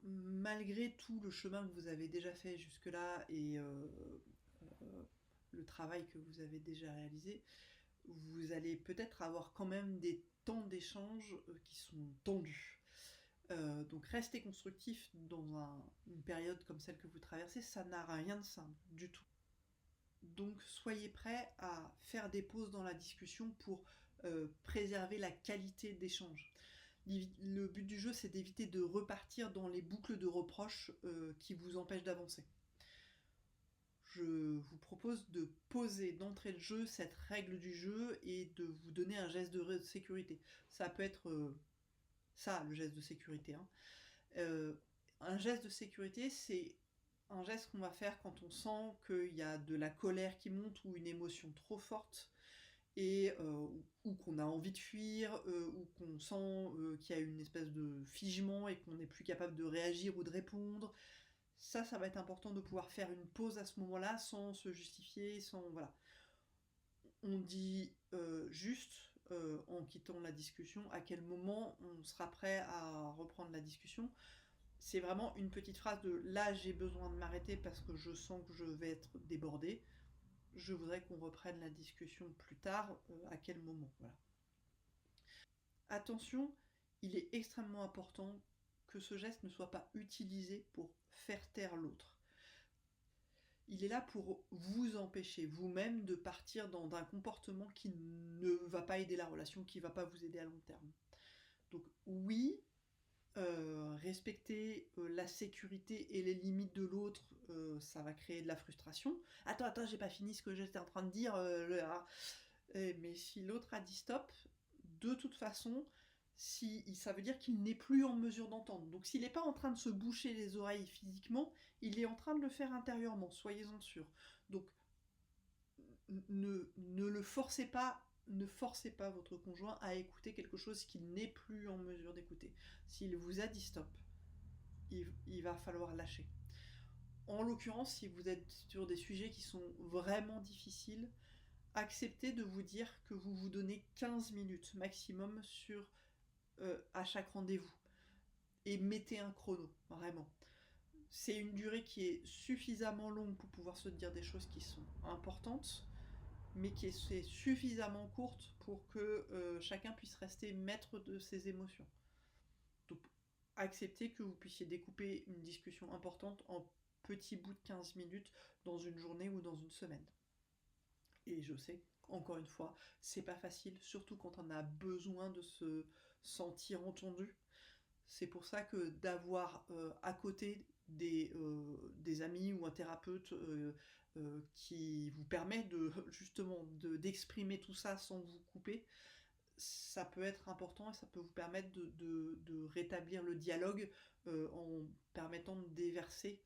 malgré tout le chemin que vous avez déjà fait jusque-là et le travail que vous avez déjà réalisé, vous allez peut-être avoir quand même des temps d'échange qui sont tendus. Donc rester constructif dans une période comme celle que vous traversez, ça n'a rien de simple du tout. Donc soyez prêts à faire des pauses dans la discussion pour préserver la qualité d'échange. Le but du jeu, c'est d'éviter de repartir dans les boucles de reproches qui vous empêchent d'avancer. Je vous propose de poser d'entrée de jeu cette règle du jeu et de vous donner un geste de sécurité. Ça peut être ça, le geste de sécurité. Hein. Un geste de sécurité, c'est un geste qu'on va faire quand on sent qu'il y a de la colère qui monte ou une émotion trop forte et ou qu'on a envie de fuir ou qu'on sent qu'il y a une espèce de figement et qu'on n'est plus capable de réagir ou de répondre. Ça va être important de pouvoir faire une pause à ce moment-là sans se justifier, sans voilà. On dit juste en quittant la discussion à quel moment on sera prêt à reprendre la discussion. C'est vraiment une petite phrase de là j'ai besoin de m'arrêter parce que je sens que je vais être débordée. Je voudrais qu'on reprenne la discussion plus tard. À quel moment voilà. Attention, il est extrêmement important que ce geste ne soit pas utilisé pour faire taire l'autre. Il est là pour vous empêcher vous-même de partir dans un comportement qui ne va pas aider la relation, qui ne va pas vous aider à long terme. Donc oui, respecter la sécurité et les limites de l'autre, ça va créer de la frustration. Attends, j'ai pas fini ce que j'étais en train de dire. Mais si l'autre a dit stop, de toute façon, ça veut dire qu'il n'est plus en mesure d'entendre. Donc s'il n'est pas en train de se boucher les oreilles physiquement, il est en train de le faire intérieurement, soyez-en sûrs. Donc ne le forcez pas, ne forcez pas votre conjoint à écouter quelque chose qu'il n'est plus en mesure d'écouter. S'il vous a dit stop, il va falloir lâcher. En l'occurrence, si vous êtes sur des sujets qui sont vraiment difficiles, acceptez de vous dire que vous vous donnez 15 minutes maximum à chaque rendez-vous. Et mettez un chrono, vraiment. C'est une durée qui est suffisamment longue pour pouvoir se dire des choses qui sont importantes, mais qui est suffisamment courte pour que chacun puisse rester maître de ses émotions. Donc acceptez que vous puissiez découper une discussion importante en petits bouts de 15 minutes dans une journée ou dans une semaine. Et je sais, encore une fois, c'est pas facile, surtout quand on a besoin de se sentir entendu. C'est pour ça que d'avoir à côté des amis ou un thérapeute qui vous permet justement d'exprimer tout ça sans vous couper, ça peut être important et ça peut vous permettre de rétablir le dialogue en permettant de déverser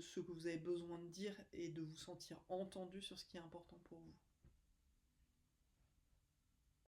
ce que vous avez besoin de dire et de vous sentir entendu sur ce qui est important pour vous.